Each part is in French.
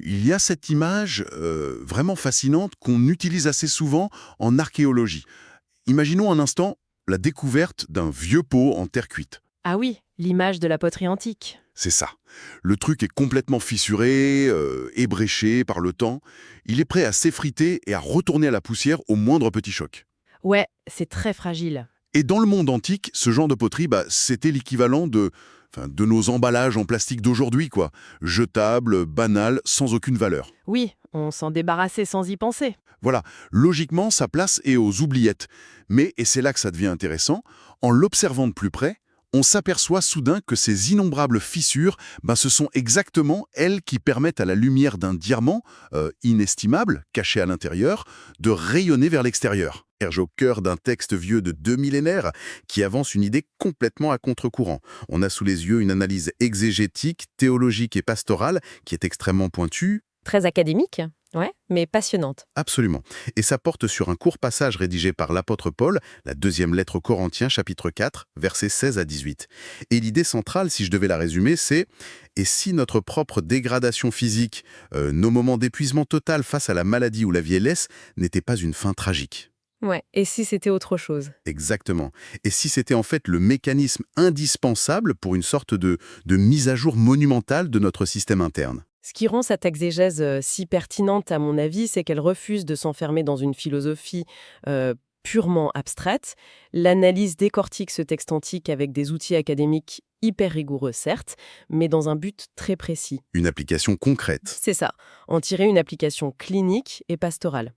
Il y a cette image vraiment fascinante qu'on utilise assez souvent en archéologie. Imaginons un instant la découverte d'un vieux pot en terre cuite. Ah oui, l'image de la poterie antique. C'est ça. Le truc est complètement fissuré, ébréché par le temps. Il est prêt à s'effriter et à retourner à la poussière au moindre petit choc. Ouais, c'est très fragile. Et dans le monde antique, ce genre de poterie, c'était l'équivalent de nos emballages en plastique d'aujourd'hui, quoi. Jetables, banals, sans aucune valeur. Oui, on s'en débarrassait sans y penser. Voilà, logiquement, sa place est aux oubliettes. Mais, et c'est là que ça devient intéressant, en l'observant de plus près, on s'aperçoit soudain que ces innombrables fissures, ce sont exactement elles qui permettent à la lumière d'un diamant, inestimable, caché à l'intérieur, de rayonner vers l'extérieur. Au cœur d'un texte vieux de 2 millénaires qui avance une idée complètement à contre-courant. On a sous les yeux une analyse exégétique, théologique et pastorale qui est extrêmement pointue. Très académique, ouais, mais passionnante. Absolument. Et ça porte sur un court passage rédigé par l'apôtre Paul, la deuxième lettre aux Corinthiens, chapitre 4, versets 16 à 18. Et l'idée centrale, si je devais la résumer, c'est « Et si notre propre dégradation physique, nos moments d'épuisement total face à la maladie ou la vieillesse, n'étaient pas une fin tragique ?» Ouais, et si c'était autre chose? Exactement. Et si c'était en fait le mécanisme indispensable pour une sorte de mise à jour monumentale de notre système interne? Ce qui rend cette exégèse si pertinente, à mon avis, c'est qu'elle refuse de s'enfermer dans une philosophie purement abstraite. L'analyse décortique ce texte antique avec des outils académiques hyper rigoureux, certes, mais dans un but très précis. Une application concrète. C'est ça, en tirer une application clinique et pastorale.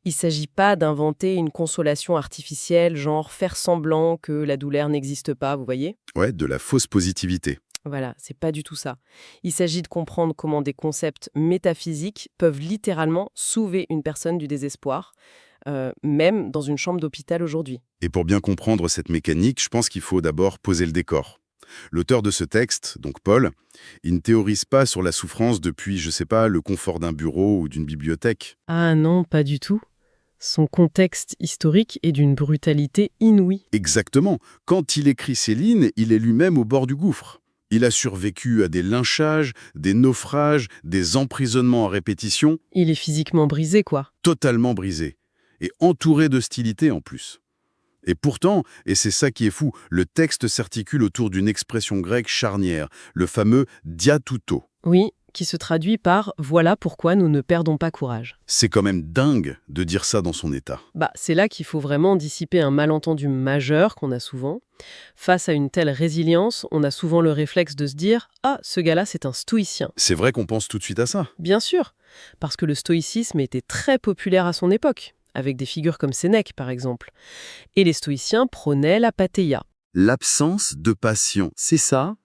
Il ne s'agit pas d'inventer une consolation artificielle, genre faire semblant que la douleur n'existe pas, vous voyez? Ouais, de la fausse positivité. Voilà, c'est pas du tout ça. Il s'agit de comprendre comment des concepts métaphysiques peuvent littéralement sauver une personne du désespoir, même dans une chambre d'hôpital aujourd'hui. Et pour bien comprendre cette mécanique, je pense qu'il faut d'abord poser le décor. L'auteur de ce texte, donc Paul, il ne théorise pas sur la souffrance depuis, je sais pas, le confort d'un bureau ou d'une bibliothèque. Ah non, pas du tout. Son contexte historique est d'une brutalité inouïe. Exactement. Quand il écrit ces lignes, il est lui-même au bord du gouffre. Il a survécu à des lynchages, des naufrages, des emprisonnements à répétition, Il est physiquement brisé, quoi. totalement brisé. Et entouré d'hostilité en plus. Et pourtant, et c'est ça qui est fou, le texte s'articule autour d'une expression grecque charnière, le fameux diatouto. Oui, qui se traduit par « voilà pourquoi nous ne perdons pas courage ». C'est quand même dingue de dire ça dans son état. C'est là qu'il faut vraiment dissiper un malentendu majeur qu'on a souvent. Face à une telle résilience, on a souvent le réflexe de se dire « Ah, ce gars-là, c'est un stoïcien C'est vrai qu'on pense tout de suite à ça. ». Bien sûr, parce que le stoïcisme était très populaire à son époque, avec des figures comme Sénèque par exemple. Et les stoïciens prônaient la pathéia. L'absence de passion, c'est ça?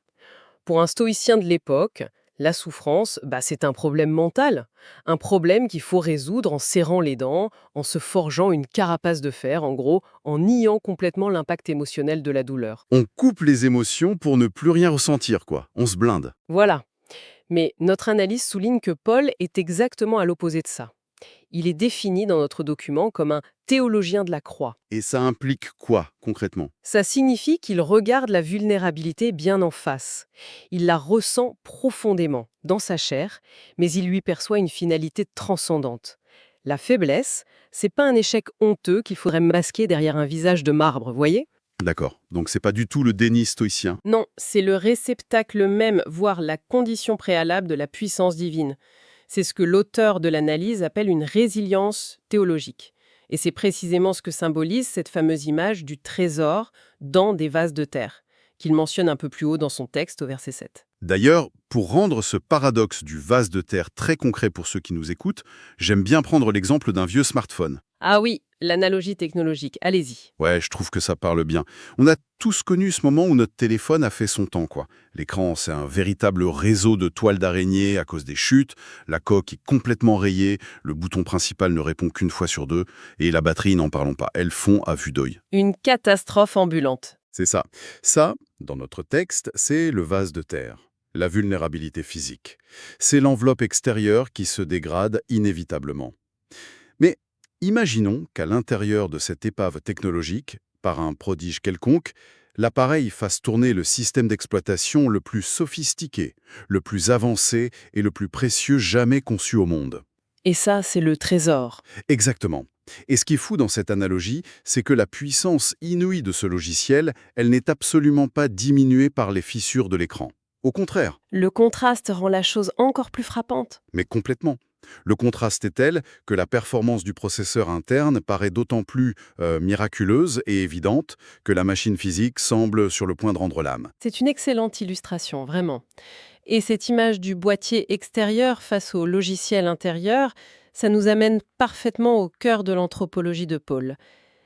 Pour un stoïcien de l'époque, la souffrance, c'est un problème mental. Un problème qu'il faut résoudre en serrant les dents, en se forgeant une carapace de fer, en gros, en niant complètement l'impact émotionnel de la douleur. On coupe les émotions pour ne plus rien ressentir, quoi. On se blinde. Voilà. Mais notre analyse souligne que Paul est exactement à l'opposé de ça. Il est défini dans notre document comme un théologien de la croix. Et ça implique quoi, concrètement? Ça signifie qu'il regarde la vulnérabilité bien en face. Il la ressent profondément, dans sa chair, mais il lui perçoit une finalité transcendante. La faiblesse, c'est pas un échec honteux qu'il faudrait masquer derrière un visage de marbre, voyez? D'accord, donc c'est pas du tout le déni stoïcien. Non, c'est le réceptacle même, voire la condition préalable de la puissance divine. C'est ce que l'auteur de l'analyse appelle une résilience théologique. Et c'est précisément ce que symbolise cette fameuse image du trésor dans des vases de terre, qu'il mentionne un peu plus haut dans son texte au verset 7. D'ailleurs, pour rendre ce paradoxe du vase de terre très concret pour ceux qui nous écoutent, j'aime bien prendre l'exemple d'un vieux smartphone. Ah oui, l'analogie technologique, allez-y. Ouais, je trouve que ça parle bien. On a tous connu ce moment où notre téléphone a fait son temps, quoi. L'écran, c'est un véritable réseau de toiles d'araignée à cause des chutes, la coque est complètement rayée, le bouton principal ne répond qu'une fois sur deux, et la batterie, n'en parlons pas, elles fond à vue d'œil. Une catastrophe ambulante. C'est ça. Ça, dans notre texte, c'est le vase de terre, la vulnérabilité physique. C'est l'enveloppe extérieure qui se dégrade inévitablement. Mais imaginons qu'à l'intérieur de cette épave technologique, par un prodige quelconque, l'appareil fasse tourner le système d'exploitation le plus sophistiqué, le plus avancé et le plus précieux jamais conçu au monde. Et ça, c'est le trésor. Exactement. Et ce qui est fou dans cette analogie, c'est que la puissance inouïe de ce logiciel, elle n'est absolument pas diminuée par les fissures de l'écran. Au contraire, Le contraste rend la chose encore plus frappante. mais complètement. Le contraste est tel que la performance du processeur interne paraît d'autant plus miraculeuse et évidente que la machine physique semble sur le point de rendre l'âme. C'est une excellente illustration, vraiment. Et cette image du boîtier extérieur face au logiciel intérieur, ça nous amène parfaitement au cœur de l'anthropologie de Paul.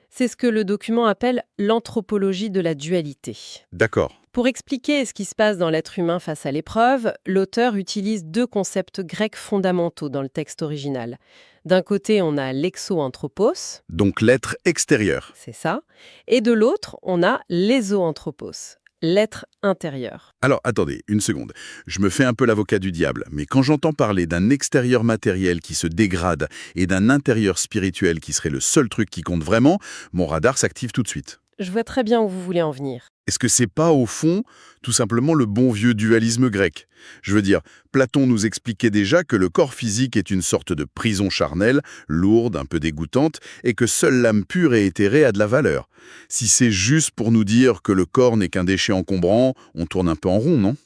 C'est ce que le document appelle l'anthropologie de la dualité. D'accord. Pour expliquer ce qui se passe dans l'être humain face à l'épreuve, l'auteur utilise deux concepts grecs fondamentaux dans le texte original. D'un côté, on a l'exo-anthropos, Donc l'être extérieur. c'est ça, et de l'autre, on a l'éso-anthropos, l'être intérieur. Alors, attendez, une seconde. Je me fais un peu l'avocat du diable, mais quand j'entends parler d'un extérieur matériel qui se dégrade et d'un intérieur spirituel qui serait le seul truc qui compte vraiment, mon radar s'active tout de suite. Je vois très bien où vous voulez en venir. Est-ce que c'est pas, au fond, tout simplement le bon vieux dualisme grec? Je veux dire, Platon nous expliquait déjà que le corps physique est une sorte de prison charnelle, lourde, un peu dégoûtante, et que seule l'âme pure et éthérée a de la valeur. Si c'est juste pour nous dire que le corps n'est qu'un déchet encombrant, on tourne un peu en rond, non?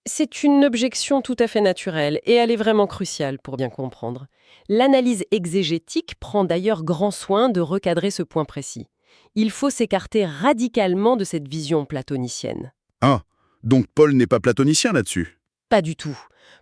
C'est une objection tout à fait naturelle et elle est vraiment cruciale pour bien comprendre. L'analyse exégétique prend d'ailleurs grand soin de recadrer ce point précis. Il faut s'écarter radicalement de cette vision platonicienne. Ah, donc Paul n'est pas platonicien là-dessus? Pas du tout.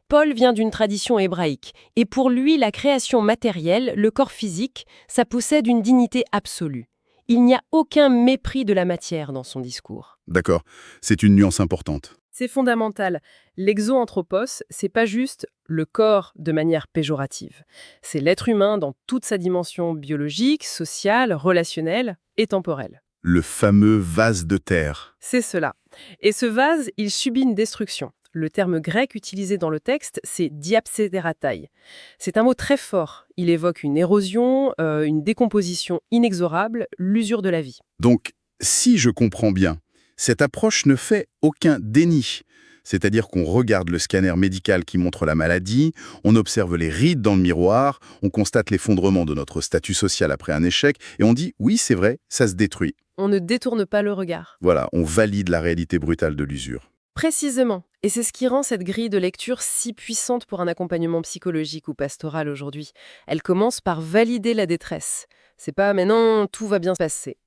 Paul vient d'une tradition hébraïque, et pour lui, la création matérielle, le corps physique, ça possède une dignité absolue. Il n'y a aucun mépris de la matière dans son discours. D'accord, c'est une nuance importante. C'est fondamental. L'exo-anthropos, c'est pas juste le corps de manière péjorative. C'est l'être humain dans toute sa dimension biologique, sociale, relationnelle et temporelle. Le fameux vase de terre. C'est cela. Et ce vase, il subit une destruction. Le terme grec utilisé dans le texte, c'est diapsédératai. C'est un mot très fort. Il évoque une érosion, une décomposition inexorable, l'usure de la vie. Donc, si je comprends bien, cette approche ne fait aucun déni. C'est-à-dire qu'on regarde le scanner médical qui montre la maladie, on observe les rides dans le miroir, on constate l'effondrement de notre statut social après un échec, et on dit « oui, c'est vrai, ça se détruit ». On ne détourne pas le regard. Voilà, on valide la réalité brutale de l'usure. Précisément. Et c'est ce qui rend cette grille de lecture si puissante pour un accompagnement psychologique ou pastoral aujourd'hui. Elle commence par valider la détresse. C'est pas « mais non, tout va bien se passer ».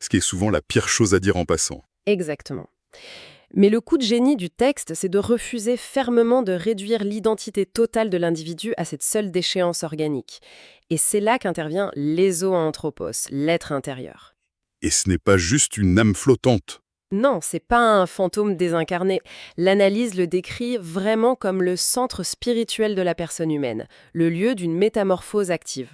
Ce qui est souvent la pire chose à dire en passant. Exactement. Mais le coup de génie du texte, c'est de refuser fermement de réduire l'identité totale de l'individu à cette seule déchéance organique. Et c'est là qu'intervient l'éso-anthropos, l'être intérieur. Et ce n'est pas juste une âme flottante. Non, c'est pas un fantôme désincarné. L'analyse le décrit vraiment comme le centre spirituel de la personne humaine, le lieu d'une métamorphose active.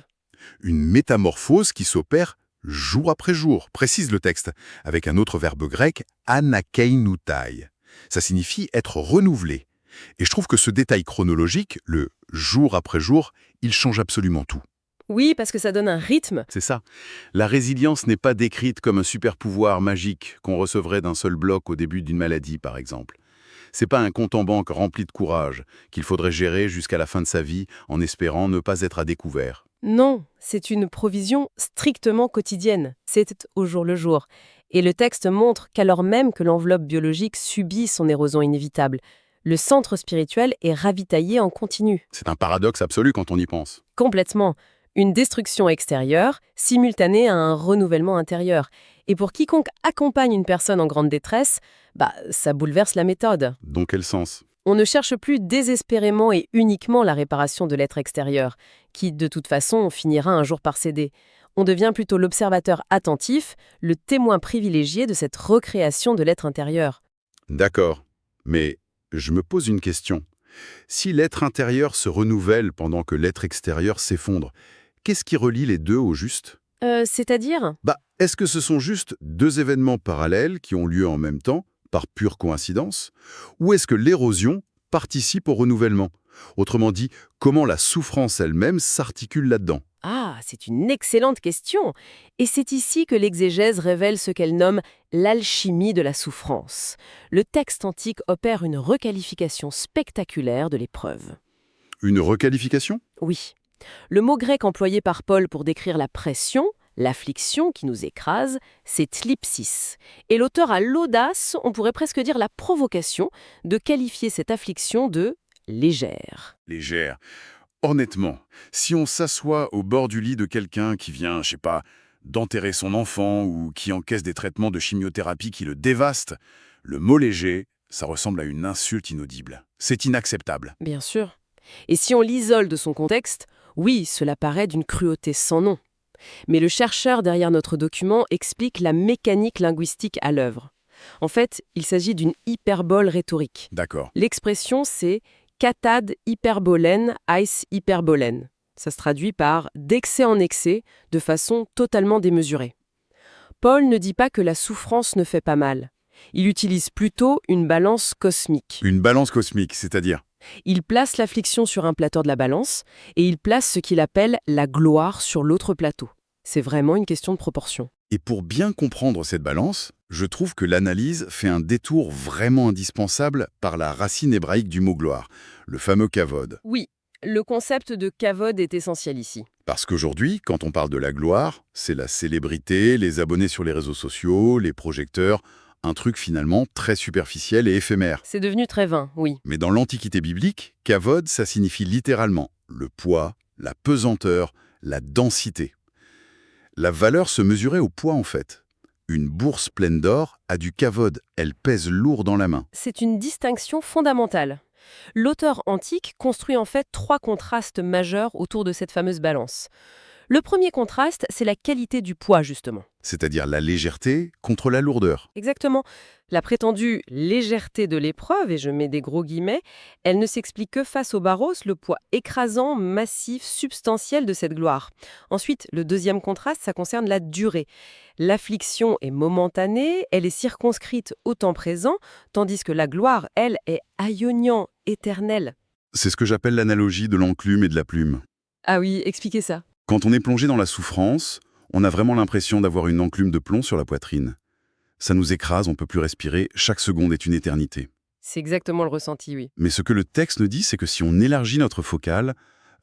Une métamorphose qui s'opère jour après jour, précise le texte, avec un autre verbe grec, anakeinoutai. Ça signifie être renouvelé. Et je trouve que ce détail chronologique, le jour après jour, il change absolument tout. Oui, parce que ça donne un rythme. C'est ça. La résilience n'est pas décrite comme un super pouvoir magique qu'on recevrait d'un seul bloc au début d'une maladie, par exemple. C'est pas un compte en banque rempli de courage qu'il faudrait gérer jusqu'à la fin de sa vie en espérant ne pas être à découvert. Non, c'est une provision strictement quotidienne. C'est au jour le jour. Et le texte montre qu'alors même que l'enveloppe biologique subit son érosion inévitable, le centre spirituel est ravitaillé en continu. C'est un paradoxe absolu quand on y pense. Complètement. Une destruction extérieure, simultanée à un renouvellement intérieur. Et pour quiconque accompagne une personne en grande détresse, ça bouleverse la méthode. Dans quel sens ? On ne cherche plus désespérément et uniquement la réparation de l'être extérieur, qui, de toute façon, finira un jour par céder. On devient plutôt l'observateur attentif, le témoin privilégié de cette recréation de l'être intérieur. D'accord. Mais je me pose une question. Si l'être intérieur se renouvelle pendant que l'être extérieur s'effondre, qu'est-ce qui relie les deux au juste ? C'est-à-dire ? Est-ce que ce sont juste deux événements parallèles qui ont lieu en même temps, par pure coïncidence ? Ou est-ce que l'érosion participe au renouvellement ? Autrement dit, comment la souffrance elle-même s'articule là-dedans ? Ah, c'est une excellente question. Et c'est ici que l'exégèse révèle ce qu'elle nomme l'alchimie de la souffrance. Le texte antique opère une requalification spectaculaire de l'épreuve. Une requalification? Oui. Le mot grec employé par Paul pour décrire la pression, l'affliction qui nous écrase, c'est thlipsis. Et l'auteur a l'audace, on pourrait presque dire la provocation, de qualifier cette affliction de légère. Légère. Honnêtement, si on s'assoit au bord du lit de quelqu'un qui vient, je sais pas, d'enterrer son enfant ou qui encaisse des traitements de chimiothérapie qui le dévastent, le mot léger, ça ressemble à une insulte inaudible. C'est inacceptable. Bien sûr. Et si on l'isole de son contexte, oui, cela paraît d'une cruauté sans nom. Mais le chercheur derrière notre document explique la mécanique linguistique à l'œuvre. En fait, il s'agit d'une hyperbole rhétorique. D'accord. L'expression, c'est katad hyperbolène, eis hyperbolène. Ça se traduit par d'excès en excès, de façon totalement démesurée. Paul ne dit pas que la souffrance ne fait pas mal. Il utilise plutôt une balance cosmique. Une balance cosmique, c'est-à-dire? Il place l'affliction sur un plateau de la balance et il place ce qu'il appelle la gloire sur l'autre plateau. C'est vraiment une question de proportion. Et pour bien comprendre cette balance, je trouve que l'analyse fait un détour vraiment indispensable par la racine hébraïque du mot gloire, le fameux kavod. Oui, le concept de kavod est essentiel ici. Parce qu'aujourd'hui, quand on parle de la gloire, c'est la célébrité, les abonnés sur les réseaux sociaux, les projecteurs, un truc finalement très superficiel et éphémère. C'est devenu très vain, oui. Mais dans l'Antiquité biblique, kavod, ça signifie littéralement le poids, la pesanteur, la densité. La valeur se mesurait au poids en fait. Une bourse pleine d'or a du kavod, elle pèse lourd dans la main. C'est une distinction fondamentale. L'auteur antique construit en fait 3 contrastes majeurs autour de cette fameuse balance. Le premier contraste, c'est la qualité du poids, justement. C'est-à-dire la légèreté contre la lourdeur. Exactement. La prétendue légèreté de l'épreuve, et je mets des gros guillemets, elle ne s'explique que face au baros, le poids écrasant, massif, substantiel de cette gloire. Ensuite, le deuxième contraste, ça concerne la durée. L'affliction est momentanée, elle est circonscrite au temps présent, tandis que la gloire, elle, est aionian, éternelle. C'est ce que j'appelle l'analogie de l'enclume et de la plume. Ah oui, expliquez ça. Quand on est plongé dans la souffrance, on a vraiment l'impression d'avoir une enclume de plomb sur la poitrine. Ça nous écrase, on ne peut plus respirer, chaque seconde est une éternité. C'est exactement le ressenti, oui. Mais ce que le texte nous dit, c'est que si on élargit notre focale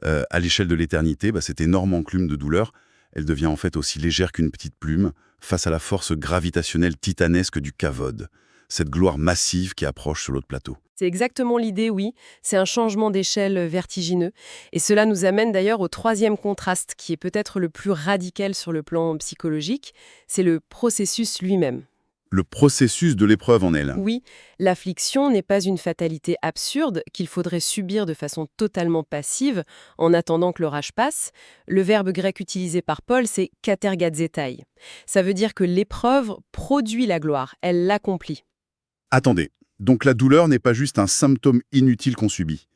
à l'échelle de l'éternité, cette énorme enclume de douleur, elle devient en fait aussi légère qu'une petite plume face à la force gravitationnelle titanesque du kavod, cette gloire massive qui approche sur l'autre plateau. C'est exactement l'idée, oui. C'est un changement d'échelle vertigineux. Et cela nous amène d'ailleurs au troisième contraste, qui est peut-être le plus radical sur le plan psychologique. C'est le processus lui-même. Le processus de l'épreuve en elle. Oui, l'affliction n'est pas une fatalité absurde qu'il faudrait subir de façon totalement passive en attendant que l'orage passe. Le verbe grec utilisé par Paul, c'est katergazetai. Ça veut dire que l'épreuve produit la gloire, elle l'accomplit. Attendez, donc la douleur n'est pas juste un symptôme inutile qu'on subit.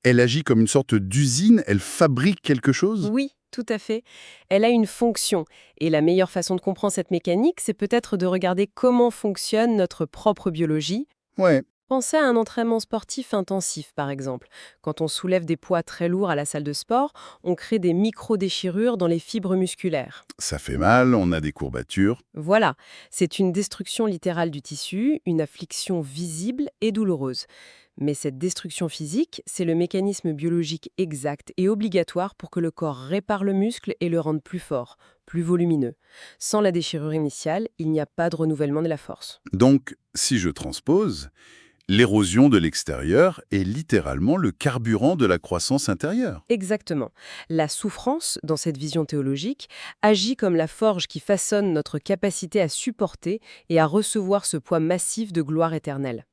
Elle agit comme une sorte d'usine, elle fabrique quelque chose? Oui, tout à fait. Elle a une fonction. Et la meilleure façon de comprendre cette mécanique, c'est peut-être de regarder comment fonctionne notre propre biologie. Ouais. Pensez à un entraînement sportif intensif, par exemple. Quand on soulève des poids très lourds à la salle de sport, on crée des micro-déchirures dans les fibres musculaires. Ça fait mal, on a des courbatures. Voilà, c'est une destruction littérale du tissu, une affliction visible et douloureuse. Mais cette destruction physique, c'est le mécanisme biologique exact et obligatoire pour que le corps répare le muscle et le rende plus fort, plus volumineux. Sans la déchirure initiale, il n'y a pas de renouvellement de la force. Donc, si je transpose, l'érosion de l'extérieur est littéralement le carburant de la croissance intérieure. Exactement. La souffrance, dans cette vision théologique, agit comme la forge qui façonne notre capacité à supporter et à recevoir ce poids massif de gloire éternelle.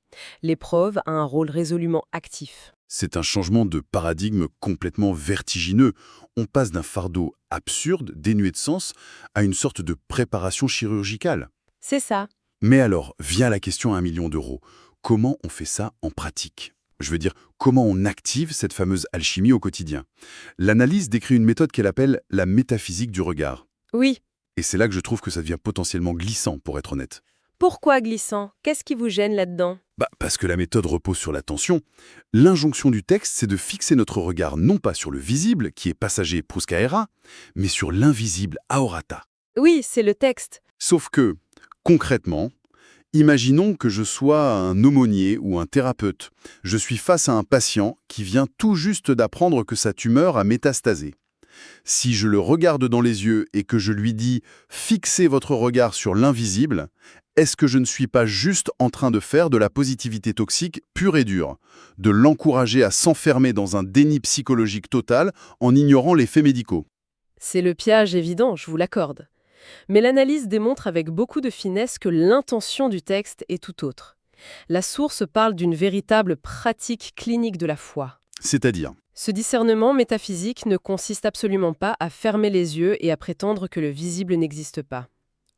L'épreuve a un rôle résolument actif. C'est un changement de paradigme complètement vertigineux. On passe d'un fardeau absurde, dénué de sens, à une sorte de préparation chirurgicale. C'est ça. Mais alors, vient la question à 1 million d'euros. Comment on fait ça en pratique? Je veux dire, comment on active cette fameuse alchimie au quotidien? L'analyse décrit une méthode qu'elle appelle la métaphysique du regard. Oui. Et c'est là que je trouve que ça devient potentiellement glissant, pour être honnête. Pourquoi glissant? Qu'est-ce qui vous gêne là-dedans? Parce que la méthode repose sur l'attention. L'injonction du texte, c'est de fixer notre regard non pas sur le visible, qui est passager pruskaera, mais sur l'invisible aorata. Oui, c'est le texte. Sauf que, concrètement, imaginons que je sois un aumônier ou un thérapeute. Je suis face à un patient qui vient tout juste d'apprendre que sa tumeur a métastasé. Si je le regarde dans les yeux et que je lui dis « Fixez votre regard sur l'invisible », est-ce que je ne suis pas juste en train de faire de la positivité toxique pure et dure, de l'encourager à s'enfermer dans un déni psychologique total en ignorant les faits médicaux? C'est le piège évident, je vous l'accorde. Mais l'analyse démontre avec beaucoup de finesse que l'intention du texte est tout autre. La source parle d'une véritable pratique clinique de la foi. C'est-à-dire, Ce discernement métaphysique ne consiste absolument pas à fermer les yeux et à prétendre que le visible n'existe pas.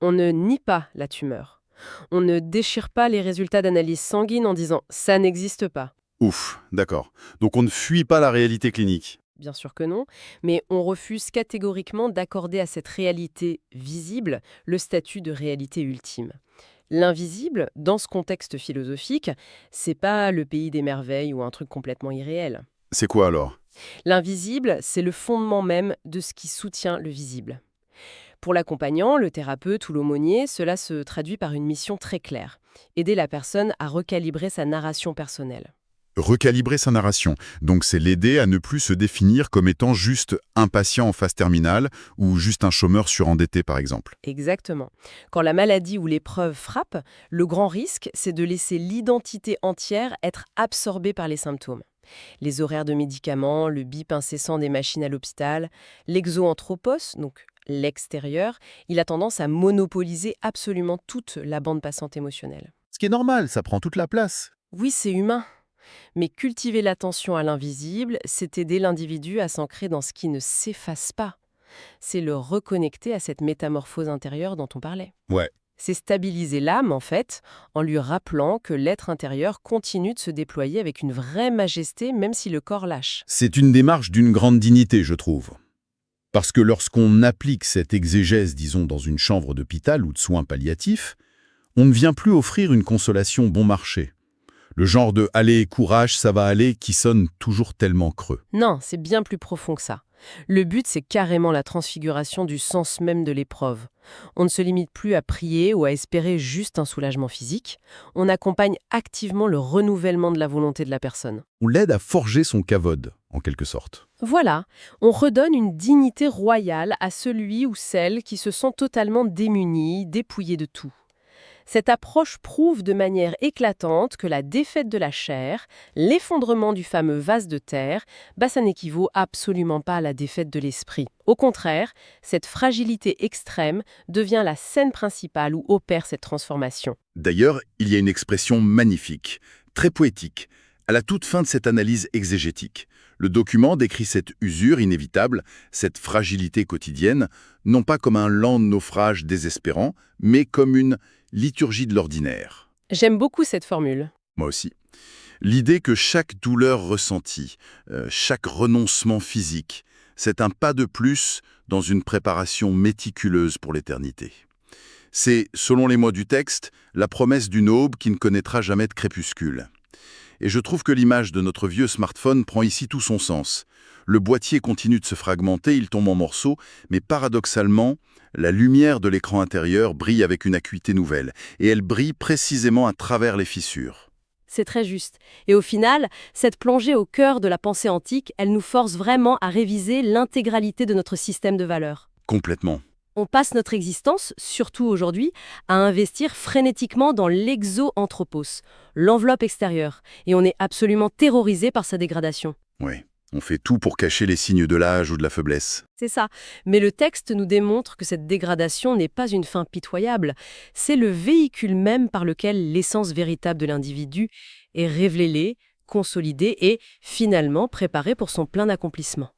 On ne nie pas la tumeur. On ne déchire pas les résultats d'analyse sanguine en disant « ça n'existe pas ». ouf, d'accord. Donc on ne fuit pas la réalité clinique. Bien sûr que non, mais on refuse catégoriquement d'accorder à cette réalité visible le statut de réalité ultime. L'invisible, dans ce contexte philosophique, c'est pas le pays des merveilles ou un truc complètement irréel. C'est quoi alors? L'invisible, c'est le fondement même de ce qui soutient le visible. Pour l'accompagnant, le thérapeute ou l'aumônier, cela se traduit par une mission très claire: aider la personne à recalibrer sa narration personnelle. Recalibrer sa narration. Donc c'est l'aider à ne plus se définir comme étant juste un patient en phase terminale ou juste un chômeur surendetté par exemple. Exactement. Quand la maladie ou l'épreuve frappe, le grand risque, c'est de laisser l'identité entière être absorbée par les symptômes. Les horaires de médicaments, le bip incessant des machines à l'hôpital, l'exoanthropos, donc l'extérieur, il a tendance à monopoliser absolument toute la bande passante émotionnelle. Ce qui est normal, ça prend toute la place. Oui, c'est humain. Mais cultiver l'attention à l'invisible, c'est aider l'individu à s'ancrer dans ce qui ne s'efface pas. C'est le reconnecter à cette métamorphose intérieure dont on parlait. Ouais. C'est stabiliser l'âme, en fait, en lui rappelant que l'être intérieur continue de se déployer avec une vraie majesté, même si le corps lâche. C'est une démarche d'une grande dignité, je trouve. Parce que lorsqu'on applique cette exégèse, disons, dans une chambre d'hôpital ou de soins palliatifs, on ne vient plus offrir une consolation bon marché. Le genre de « allez, courage, ça va aller » qui sonne toujours tellement creux. Non, c'est bien plus profond que ça. Le but, c'est carrément la transfiguration du sens même de l'épreuve. On ne se limite plus à prier ou à espérer juste un soulagement physique. On accompagne activement le renouvellement de la volonté de la personne. On l'aide à forger son kavod, en quelque sorte. Voilà, on redonne une dignité royale à celui ou celle qui se sent totalement démuni, dépouillé de tout. Cette approche prouve de manière éclatante que la défaite de la chair, l'effondrement du fameux vase de terre, ça n'équivaut absolument pas à la défaite de l'esprit. Au contraire, cette fragilité extrême devient la scène principale où opère cette transformation. D'ailleurs, il y a une expression magnifique, très poétique, à la toute fin de cette analyse exégétique. Le document décrit cette usure inévitable, cette fragilité quotidienne, non pas comme un lent naufrage désespérant, mais comme une liturgie de l'ordinaire. J'aime beaucoup cette formule. Moi aussi. L'idée que chaque douleur ressentie, chaque renoncement physique, c'est un pas de plus dans une préparation méticuleuse pour l'éternité. C'est, selon les mots du texte, la promesse d'une aube qui ne connaîtra jamais de crépuscule. Et je trouve que l'image de notre vieux smartphone prend ici tout son sens. Le boîtier continue de se fragmenter, il tombe en morceaux, mais paradoxalement, la lumière de l'écran intérieur brille avec une acuité nouvelle, et elle brille précisément à travers les fissures. C'est très juste. Et au final, cette plongée au cœur de la pensée antique, elle nous force vraiment à réviser l'intégralité de notre système de valeurs. Complètement. On passe notre existence, surtout aujourd'hui, à investir frénétiquement dans l'exoanthropos, l'enveloppe extérieure, et on est absolument terrorisé par sa dégradation. Oui, on fait tout pour cacher les signes de l'âge ou de la faiblesse. C'est ça. Mais le texte nous démontre que cette dégradation n'est pas une fin pitoyable. C'est le véhicule même par lequel l'essence véritable de l'individu est révélée, consolidée et, finalement, préparée pour son plein accomplissement.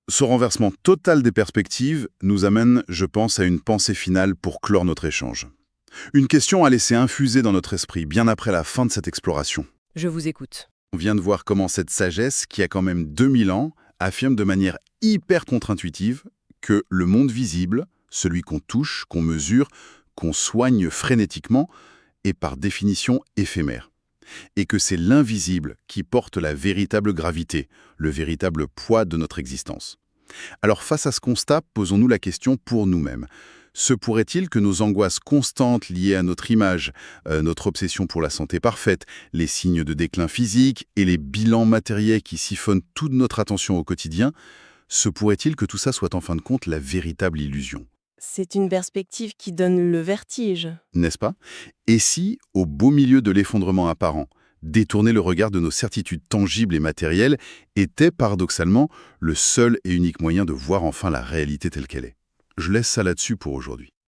Ce renversement total des perspectives nous amène, je pense, à une pensée finale pour clore notre échange. Une question à laisser infuser dans notre esprit bien après la fin de cette exploration. Je vous écoute. On vient de voir comment cette sagesse, qui a quand même 2000 ans, affirme de manière hyper contre-intuitive que le monde visible, celui qu'on touche, qu'on mesure, qu'on soigne frénétiquement, est par définition éphémère. et que c'est l'invisible qui porte la véritable gravité, le véritable poids de notre existence. Alors face à ce constat, posons-nous la question pour nous-mêmes. Se pourrait-il que nos angoisses constantes liées à notre image, notre obsession pour la santé parfaite, les signes de déclin physique et les bilans matériels qui siphonnent toute notre attention au quotidien, se pourrait-il que tout ça soit en fin de compte la véritable illusion? C'est une perspective qui donne le vertige. N'est-ce pas? Et si, au beau milieu de l'effondrement apparent, détourner le regard de nos certitudes tangibles et matérielles était paradoxalement le seul et unique moyen de voir enfin la réalité telle qu'elle est? Je laisse ça là-dessus pour aujourd'hui.